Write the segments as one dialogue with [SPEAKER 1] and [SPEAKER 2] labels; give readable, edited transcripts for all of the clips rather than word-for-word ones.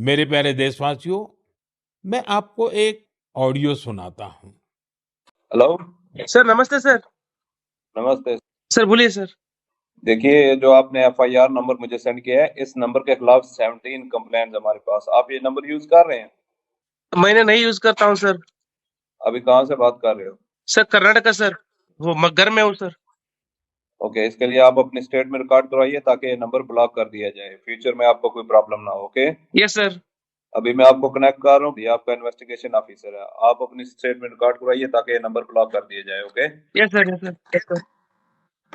[SPEAKER 1] मेरे प्यारे देशवासियों, मैं आपको एक ऑडियो सुनाता हूं।
[SPEAKER 2] हेलो।
[SPEAKER 3] सर नमस्ते सर।
[SPEAKER 2] नमस्ते।
[SPEAKER 3] सर बोलिए सर।
[SPEAKER 2] देखिए, ये जो आपने एफआईआर नंबर मुझे सेंड किया है, इस नंबर के खिलाफ 17 कंप्लेंट्स हमारे पास। आप ये नंबर यूज कर रहे हैं?
[SPEAKER 3] मैंने नहीं यूज करता हूँ सर।
[SPEAKER 2] अभी कहाँ से बात कर रहे हो?
[SPEAKER 3] सर कर्नाटका सर, वो घर में हूँ सर।
[SPEAKER 2] ओके, इसके लिए आप अपनी स्टेट में रिकॉर्ड करवाइए ताकि ये नंबर ब्लॉक कर दिया जाए, फ्यूचर में आपको कोई प्रॉब्लम ना हो। Okay,
[SPEAKER 3] yes sir.
[SPEAKER 2] अभी मैं आपको कनेक्ट कर रहा हूँ, ये आपका इन्वेस्टिगेशन ऑफिसर है। आप अपनी स्टेट में रिकॉर्ड करवाइए ताकि ये नंबर ब्लॉक कर दिया जाए। Okay,
[SPEAKER 3] yes sir, yes sir, yes sir.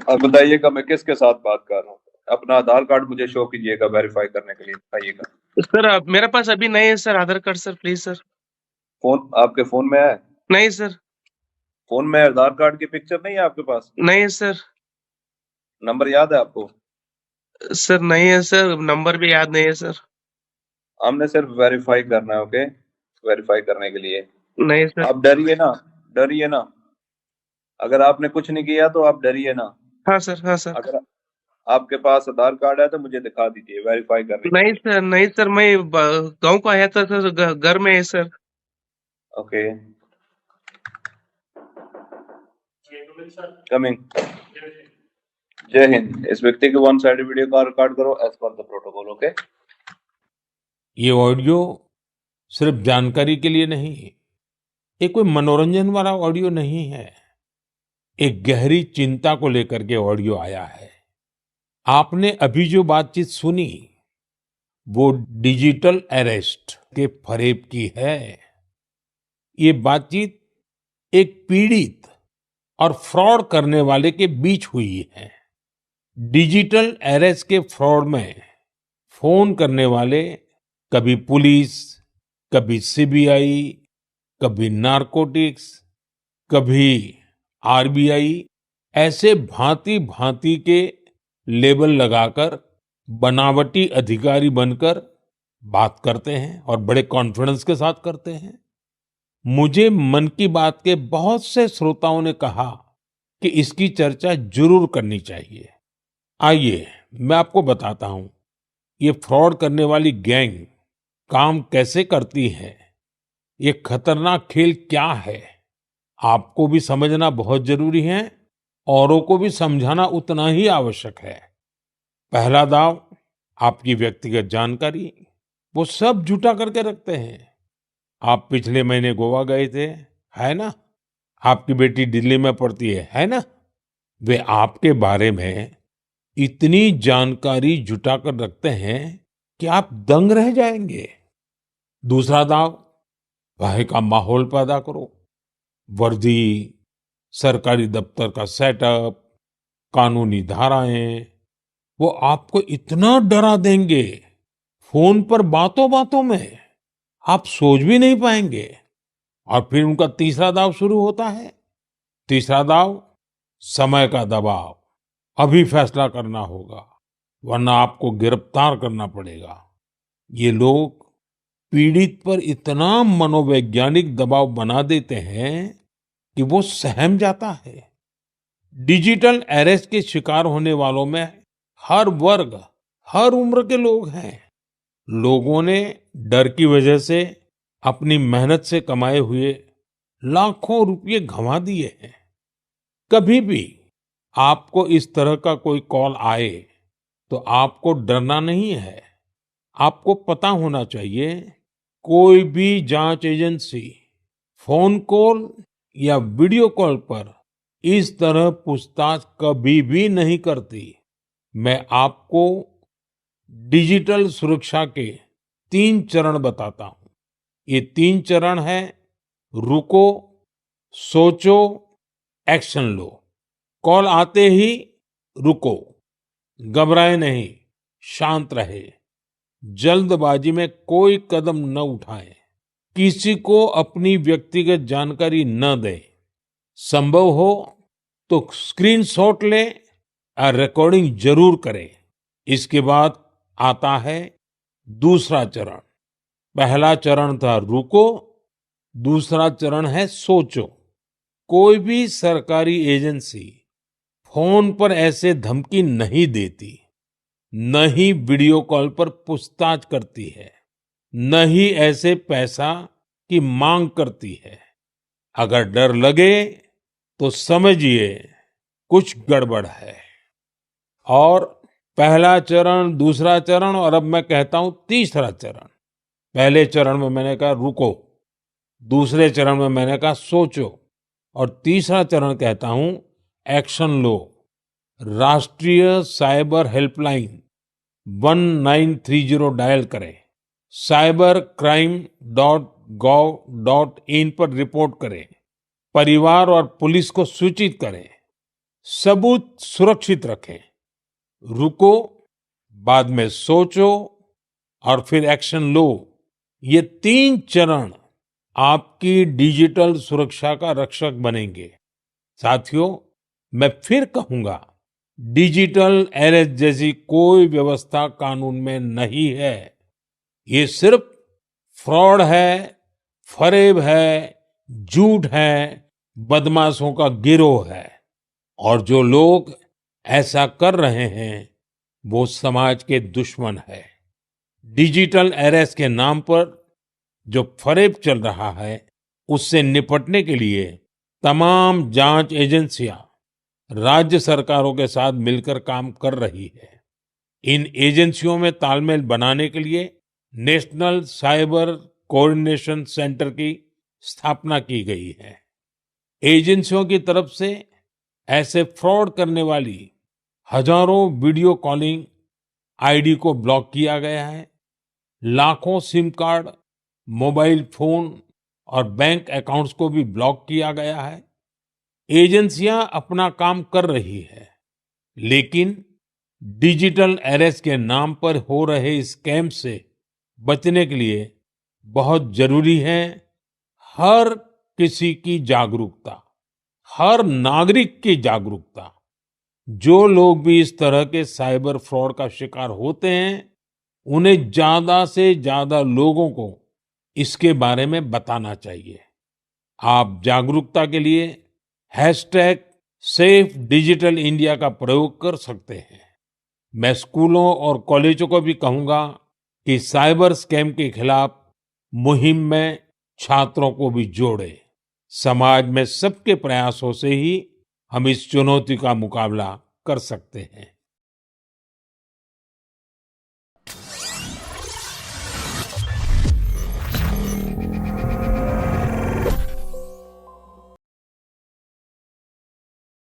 [SPEAKER 2] अब बताइएगा मैं किसके साथ बात कर रहा हूँ। अपना आधार कार्ड मुझे शो कीजिएगा वेरीफाई करने के लिए, बताइएगा।
[SPEAKER 3] सर मेरे पास अभी नहीं है sir Aadhaar card sir, please sir.
[SPEAKER 2] Phone आपके फोन में है?
[SPEAKER 3] नहीं सर।
[SPEAKER 2] फोन में आधार कार्ड की पिक्चर नहीं है आपके पास?
[SPEAKER 3] नहीं है सर।
[SPEAKER 2] नंबर याद है आपको?
[SPEAKER 3] सर नहीं है सर, नंबर भी याद नहीं है सर।
[SPEAKER 2] हमने सिर्फ वेरीफाई करना है। ओके, वेरीफाई करने के लिए
[SPEAKER 3] नहीं सर।
[SPEAKER 2] आप डरिए ना, डरिए ना। अगर आपने कुछ नहीं किया तो आप डरिए ना।
[SPEAKER 3] हाँ सर, हाँ सर।
[SPEAKER 2] अगर आपके पास आधार कार्ड है तो मुझे दिखा दीजिए वेरीफाई करने के
[SPEAKER 3] नहीं
[SPEAKER 2] लिए।
[SPEAKER 3] सर, नहीं सर, मैं गांव को आया था सर, घर में है सर।
[SPEAKER 2] Okay, coming. जय हिंद। इस व्यक्ति के वन साइड वीडियो का रिकॉर्ड करो as per the protocol. Okay,
[SPEAKER 1] ये ऑडियो सिर्फ जानकारी के लिए नहीं, ये कोई मनोरंजन वाला ऑडियो नहीं है। एक गहरी चिंता को लेकर के ऑडियो आया है। आपने अभी जो बातचीत सुनी, वो डिजिटल अरेस्ट के फरेब की है। ये बातचीत एक पीड़ित और फ्रॉड करने वाले के बीच हुई है। डिजिटल अरेस्ट के फ्रॉड में फोन करने वाले कभी पुलिस, कभी सीबीआई, कभी नारकोटिक्स, कभी आरबीआई, ऐसे भांति भांति के लेबल लगाकर बनावटी अधिकारी बनकर बात करते हैं और बड़े कॉन्फिडेंस के साथ करते हैं। मुझे मन की बात के बहुत से श्रोताओं ने कहा कि इसकी चर्चा जरूर करनी चाहिए। आइए मैं आपको बताता हूं, ये फ्रॉड करने वाली गैंग काम कैसे करती है, ये खतरनाक खेल क्या है, आपको भी समझना बहुत जरूरी है, औरों को भी समझाना उतना ही आवश्यक है। पहला दांव, आपकी व्यक्तिगत जानकारी, वो सब जुटा करके रखते हैं। आप पिछले महीने गोवा गए थे, है ना? आपकी बेटी दिल्ली में पढ़ती है ना? वे आपके बारे में इतनी जानकारी जुटा कर रखते हैं कि आप दंग रह जाएंगे। दूसरा दांव, भय का माहौल पैदा करो। वर्दी, सरकारी दफ्तर का सेटअप, कानूनी धाराएं, वो आपको इतना डरा देंगे, फोन पर बातों बातों में आप सोच भी नहीं पाएंगे। और फिर उनका तीसरा दांव शुरू होता है। तीसरा दांव, समय का दबाव। अभी फैसला करना होगा, वरना आपको गिरफ्तार करना पड़ेगा। ये लोग पीड़ित पर इतना मनोवैज्ञानिक दबाव बना देते हैं कि वो सहम जाता है। डिजिटल अरेस्ट के शिकार होने वालों में हर वर्ग, हर उम्र के लोग हैं। लोगों ने डर की वजह से अपनी मेहनत से कमाए हुए लाखों रुपए गंवा दिए हैं। कभी भी आपको इस तरह का कोई कॉल आए तो आपको डरना नहीं है। आपको पता होना चाहिए, कोई भी जांच एजेंसी फोन कॉल या वीडियो कॉल पर इस तरह पूछताछ कभी भी नहीं करती। मैं आपको डिजिटल सुरक्षा के 3 चरण बताता हूं। ये 3 चरण है: रुको, सोचो, एक्शन लो। कॉल आते ही रुको, घबराए नहीं, शांत रहे, जल्दबाजी में कोई कदम न उठाएं, किसी को अपनी व्यक्तिगत जानकारी न दें। संभव हो तो स्क्रीनशॉट लें और रिकॉर्डिंग जरूर करें। इसके बाद आता है दूसरा चरण। पहला चरण था रुको, दूसरा चरण है सोचो। कोई भी सरकारी एजेंसी फोन पर ऐसे धमकी नहीं देती, न ही वीडियो कॉल पर पूछताछ करती है। न ही ऐसे पैसा की मांग करती है। अगर डर लगे तो समझिए कुछ गड़बड़ है। और पहला चरण, दूसरा चरण और अब मैं कहता हूं तीसरा चरण। पहले चरण में मैंने कहा रुको, दूसरे चरण में मैंने कहा सोचो और तीसरा चरण कहता हूं एक्शन लो। राष्ट्रीय साइबर हेल्पलाइन 1930 डायल करें, cybercrime.gov.in पर रिपोर्ट करें, परिवार और पुलिस को सूचित करें, सबूत सुरक्षित रखें। रुको, बाद में सोचो और फिर एक्शन लो। ये 3 चरण आपकी डिजिटल सुरक्षा का रक्षक बनेंगे। साथियों, मैं फिर कहूंगा, डिजिटल अरेस्ट जैसी कोई व्यवस्था कानून में नहीं है। ये सिर्फ फ्रॉड है, फरेब है, झूठ है, बदमाशों का गिरोह है। और जो लोग ऐसा कर रहे हैं वो समाज के दुश्मन है। डिजिटल अरेस्ट के नाम पर जो फरेब चल रहा है उससे निपटने के लिए तमाम जांच एजेंसियां राज्य सरकारों के साथ मिलकर काम कर रही है। इन एजेंसियों में तालमेल बनाने के लिए नेशनल साइबर कोऑर्डिनेशन सेंटर की स्थापना की गई है। एजेंसियों की तरफ से ऐसे फ्रॉड करने वाली हजारों वीडियो कॉलिंग आईडी को ब्लॉक किया गया है। लाखों सिम कार्ड, मोबाइल फोन और बैंक अकाउंट्स को भी ब्लॉक किया गया है। एजेंसियां अपना काम कर रही है, लेकिन डिजिटल अरेस्ट के नाम पर हो रहे स्कैम से बचने के लिए बहुत जरूरी है हर किसी की जागरूकता, हर नागरिक की जागरूकता। जो लोग भी इस तरह के साइबर फ्रॉड का शिकार होते हैं, उन्हें ज्यादा से ज्यादा लोगों को इसके बारे में बताना चाहिए। आप जागरूकता के लिए हैशटैग सेफ डिजिटल इंडिया का प्रयोग कर सकते हैं। मैं स्कूलों और कॉलेजों को भी कहूंगा कि साइबर स्कैम के खिलाफ मुहिम में छात्रों को भी जोड़े। समाज में सबके प्रयासों से ही हम इस चुनौती का मुकाबला कर सकते हैं।